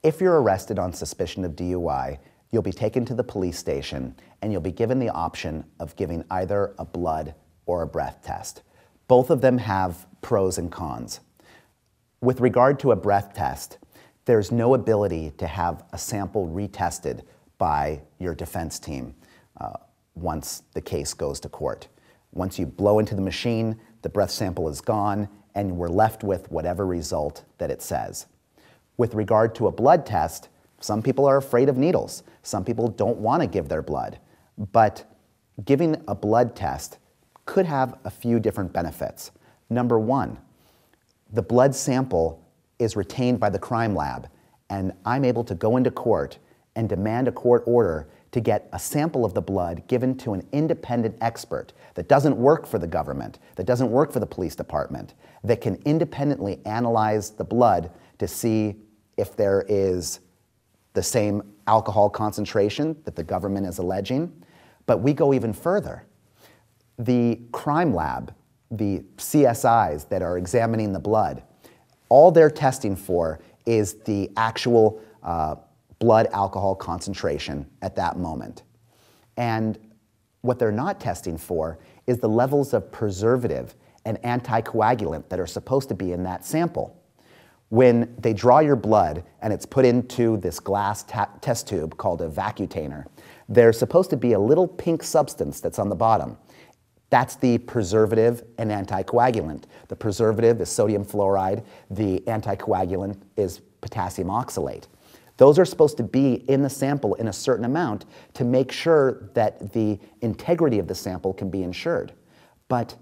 If you're arrested on suspicion of DUI, you'll be taken to the police station and you'll be given the option of giving either a blood or a breath test. Both of them have pros and cons. With regard to a breath test, there's no ability to have a sample retested by your defense team once the case goes to court. Once you blow into the machine, the breath sample is gone and we're left with whatever result that it says. With regard to a blood test, some people are afraid of needles. Some people don't want to give their blood. But giving a blood test could have a few different benefits. Number one, the blood sample is retained by the crime lab, and I'm able to go into court and demand a court order to get a sample of the blood given to an independent expert that doesn't work for the government, that doesn't work for the police department, that can independently analyze the blood to see if there is the same alcohol concentration that the government is alleging. But we go even further. The crime lab, the CSIs that are examining the blood, all they're testing for is the actual blood alcohol concentration at that moment. And what they're not testing for is the levels of preservative and anticoagulant that are supposed to be in that sample. When they draw your blood and it's put into this glass test tube called a vacutainer, there's supposed to be a little pink substance that's on the bottom. That's the preservative and anticoagulant. The preservative is sodium fluoride. The anticoagulant is potassium oxalate. Those are supposed to be in the sample in a certain amount to make sure that the integrity of the sample can be ensured. But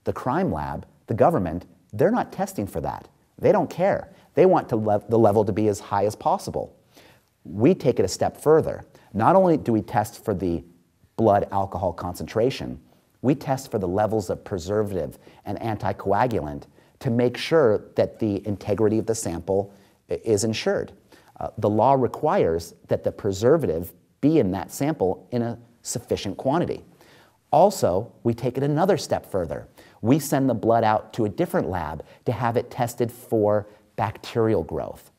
the crime lab, the government, they're not testing for that. They don't care. They want the level to be as high as possible. We take it a step further. Not only do we test for the blood alcohol concentration, we test for the levels of preservative and anticoagulant to make sure that the integrity of the sample is ensured. The law requires that the preservative be in that sample in a sufficient quantity. Also, we take it another step further. We send the blood out to a different lab to have it tested for bacterial growth.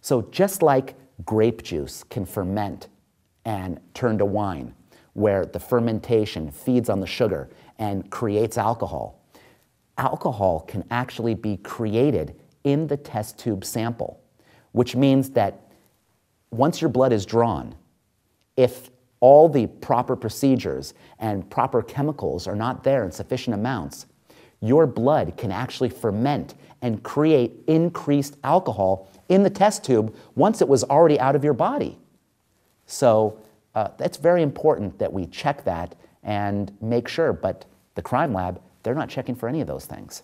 So just like grape juice can ferment and turn to wine, where the fermentation feeds on the sugar and creates alcohol, alcohol can actually be created in the test tube sample, which means that once your blood is drawn, if all the proper procedures and proper chemicals are not there in sufficient amounts, your blood can actually ferment and create increased alcohol in the test tube once it was already out of your body. So that's very important that we check that and make sure, but the crime lab, they're not checking for any of those things.